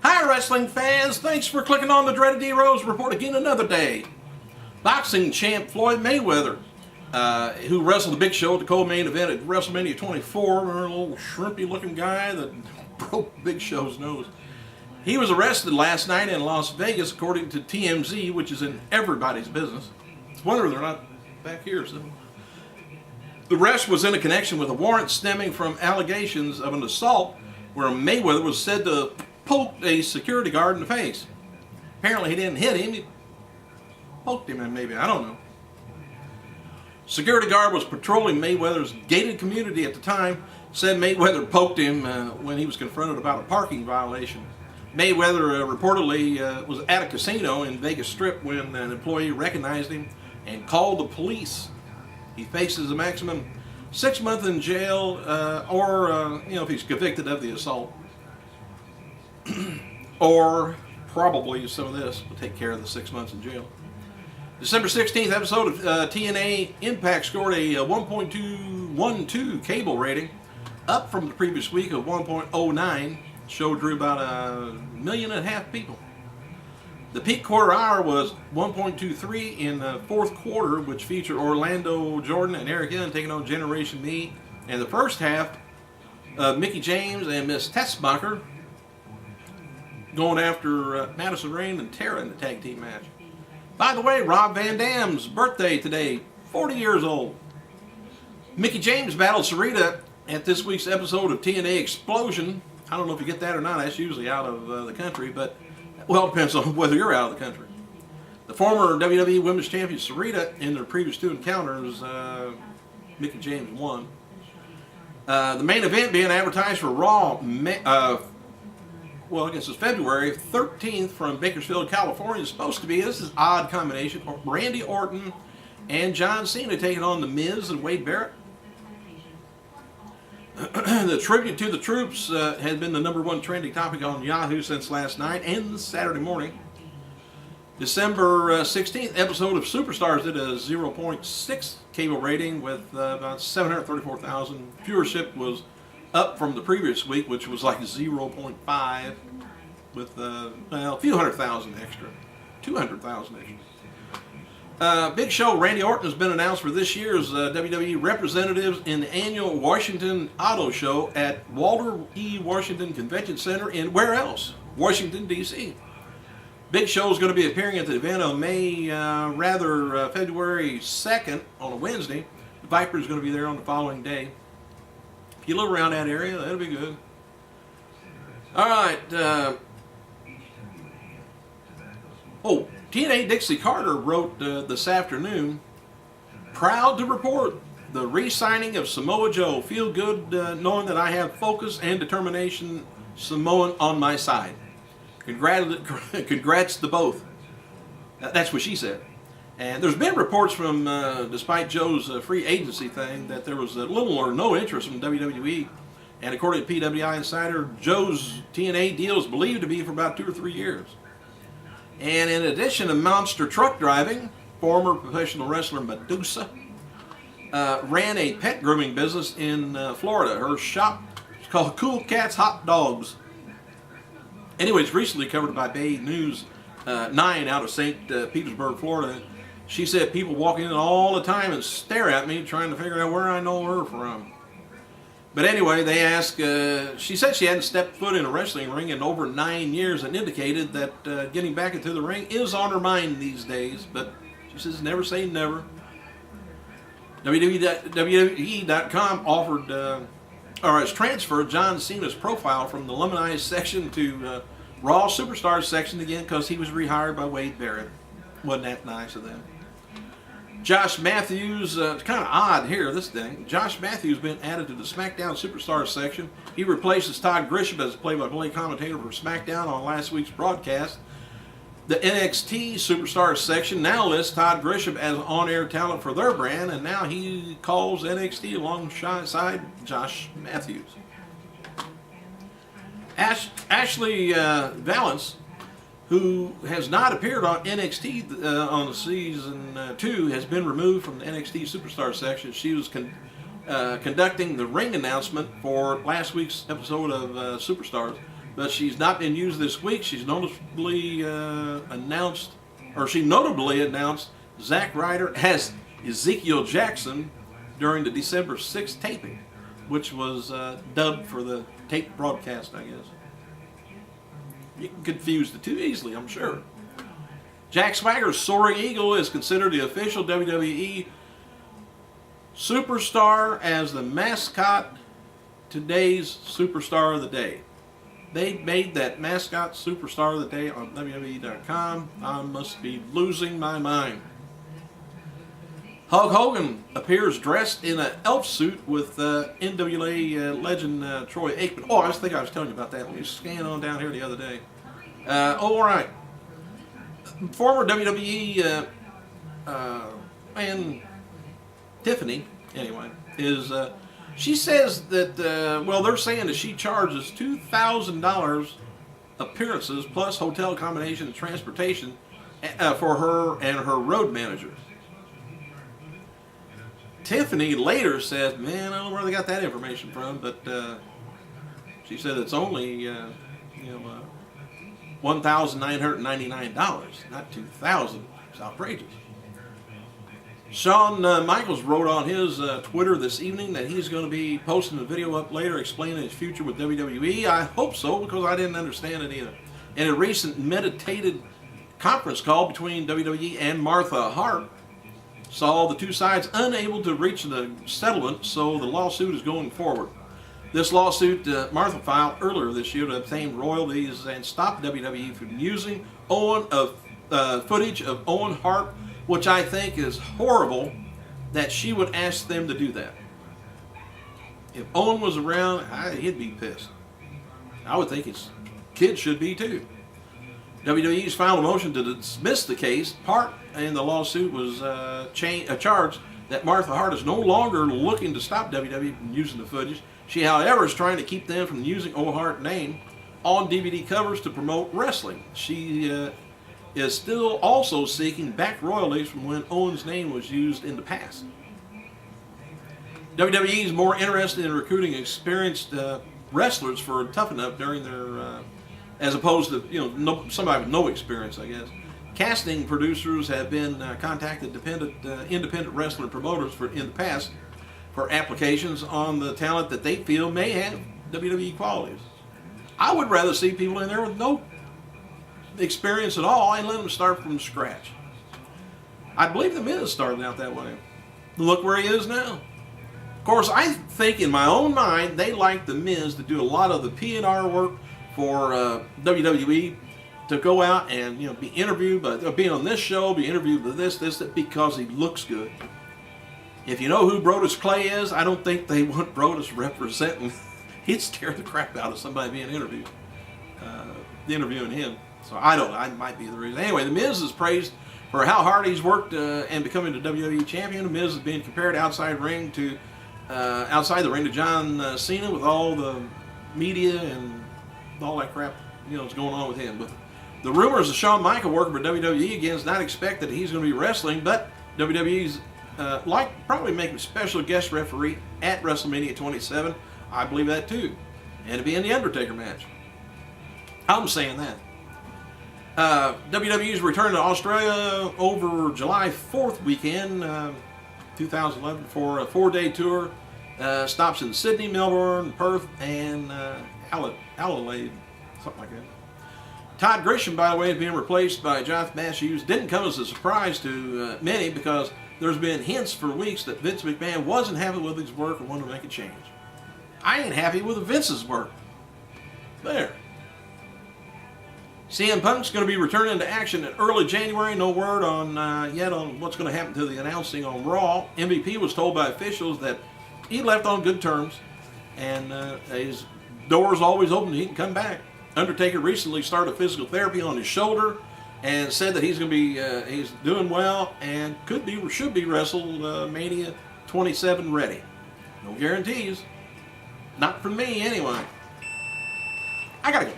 Hi wrestling fans, thanks for clicking on the Dreaded D-Rose Report again another day. Boxing champ Floyd Mayweather, who wrestled the Big Show at the co-main event at WrestleMania 24, a little shrimpy looking guy that broke Big Show's nose. He was arrested last night in Las Vegas according to TMZ, which is in everybody's business. It's a wonder they're not back here. So. The arrest was in a connection with a warrant stemming from allegations of an assault where Mayweather was said to poke a security guard in the face. Apparently he didn't hit him, he poked him, and maybe, I don't know. Security guard was patrolling Mayweather's gated community at the time, said Mayweather poked him when he was confronted about a parking violation. Mayweather reportedly was at a casino in Vegas Strip when an employee recognized him and called the police. He faces a maximum 6 months in jail or if he's convicted of the assault. Or probably some of this will take care of the 6 months in jail. December 16th episode of TNA Impact scored a 1.212 cable rating, up from the previous week of 1.09. Show drew about 1.5 million people. The peak quarter hour was 1.23 in the fourth quarter, which featured Orlando Jordan and Eric Young taking on Generation Me. And the first half, Mickie James and Miss Tessmacher going after Madison Rayne and Tara in the tag team match. By the way, Rob Van Dam's birthday today, 40 years old. Mickie James battled Sarita at this week's episode of TNA Explosion. I don't know if you get that or not. That's usually out of the country, but well, it depends on whether you're out of the country. The former WWE Women's Champion Sarita, in their previous two encounters, Mickie James won. The main event being advertised for Raw, I guess it's February 13th from Bakersfield, California. It's supposed to be, this is an odd combination, Randy Orton and John Cena taking on The Miz and Wade Barrett. The tribute to the troops has been the #1 trending topic on Yahoo since last night and Saturday morning. December 16th episode of Superstars did a 0.6 cable rating with about 734,000. Viewership was up from the previous week, which was like 0.5 with a few hundred thousand extra, 200,000 extra. Big Show Randy Orton has been announced for this year's WWE representatives in the annual Washington Auto Show at Walter E. Washington Convention Center in where else? Washington, D.C. Big Show is going to be appearing at the event on February 2nd on a Wednesday. The Viper is going to be there on the following day. If you live around that area, that'll be good. All right. TNA Dixie Carter wrote this afternoon, proud to report the re-signing of Samoa Joe. Feel good knowing that I have focus and determination Samoan on my side. Congrats to both. That's what she said. And there's been reports from, despite Joe's free agency thing, that there was little or no interest from WWE. And according to PWI Insider, Joe's TNA deal is believed to be for about 2 or 3 years. And in addition to monster truck driving, former professional wrestler Medusa ran a pet grooming business in Florida. Her shop is called Cool Cats Hot Dogs. Anyways, recently covered by Bay News 9 out of St. Petersburg, Florida. She said people walk in all the time and stare at me trying to figure out where I know her from. But anyway, they asked, she said she hadn't stepped foot in a wrestling ring in over 9 years and indicated that getting back into the ring is on her mind these days. But she says never say never. WWE.com offered, has transferred John Cena's profile from the Lemonized section to Raw Superstars section again because he was rehired by Wade Barrett. Wasn't that nice of them? Josh Matthews, it's kind of odd here, this thing. Josh Matthews has been added to the SmackDown Superstars section. He replaces Todd Grisham as play-by-play commentator for SmackDown on last week's broadcast. The NXT Superstars section now lists Todd Grisham as on-air talent for their brand, and now he calls NXT alongside Josh Matthews. Ashley Valance, who has not appeared on NXT on season 2, has been removed from the NXT Superstar section. She was conducting the ring announcement for last week's episode of Superstars. but she's not been used this week. She's notably announced Zack Ryder as Ezekiel Jackson during the December 6th taping, which was dubbed for the tape broadcast, I guess. You can confuse the two easily, I'm sure. Jack Swagger's Soaring Eagle is considered the official WWE superstar as the mascot, today's superstar of the day. They made that mascot superstar of the day on WWE.com. I must be losing my mind. Hulk Hogan appears dressed in an elf suit with NWA legend Troy Aikman. Oh, I think I was telling you about that when you scanned on down here the other day. All right. Former WWE and Tiffany, anyway, is she says that well, they're saying that she charges $2,000 appearances plus hotel accommodation and transportation for her and her road manager. Tiffany later said, "Man, I don't know where they got that information from," but she said it's only $1,999, not $2,000. It's outrageous. Shawn Michaels wrote on his Twitter this evening that he's going to be posting a video up later explaining his future with WWE. I hope so, because I didn't understand it either. In a recent meditated conference call between WWE and Martha Hart, saw the two sides unable to reach the settlement, so the lawsuit is going forward. This lawsuit Martha filed earlier this year to obtain royalties and stop WWE from using footage of Owen Hart, which I think is horrible that she would ask them to do that. If Owen was around, he'd be pissed. I would think his kids should be too. WWE's filed a motion to dismiss the case. Part in the lawsuit was a charge that Martha Hart is no longer looking to stop WWE from using the footage. She, however, is trying to keep them from using Owen Hart's name on DVD covers to promote wrestling. She is still also seeking back royalties from when Owen's name was used in the past. WWE is more interested in recruiting experienced wrestlers for Tough Enough during their, as opposed to somebody with no experience, I guess. Casting producers have been contacted independent wrestler promoters in the past for applications on the talent that they feel may have WWE qualities. I would rather see people in there with no experience at all and let them start from scratch. I believe the Miz started out that way. Look where he is now. Of course, I think in my own mind they like the Miz to do a lot of the P&R work for WWE, to go out and be interviewed, but being on this show, be interviewed with this, because he looks good. If you know who Brodus Clay is, I don't think they want Brodus representing. He'd scare the crap out of somebody being interviewed, interviewing him. So I might be the reason. Anyway, the Miz is praised for how hard he's worked and becoming the WWE champion. The Miz is being compared outside the ring to John Cena, with all the media and all that crap that's going on with him. But the rumors of Shawn Michaels working for WWE again is not expected that he's going to be wrestling, but WWE's probably make him special guest referee at WrestleMania 27. I believe that too, and to be in the Undertaker match. I'm saying that. WWE's return to Australia over July 4th weekend, 2011, for a 4-day tour. Stops in Sydney, Melbourne, Perth, and Adelaide, something like that. Todd Grisham, by the way, is being replaced by Jonathan Matthews. Didn't come as a surprise to many, because there's been hints for weeks that Vince McMahon wasn't happy with his work and wanted to make a change. I ain't happy with Vince's work. There. CM Punk's going to be returning to action in early January. No word yet on what's going to happen to the announcing on Raw. MVP was told by officials that he left on good terms, and his door's always open. He can come back. Undertaker recently started physical therapy on his shoulder and said that he's going to be he's doing well and should be WrestleMania 27 ready. No guarantees. Not from me anyway. I gotta go.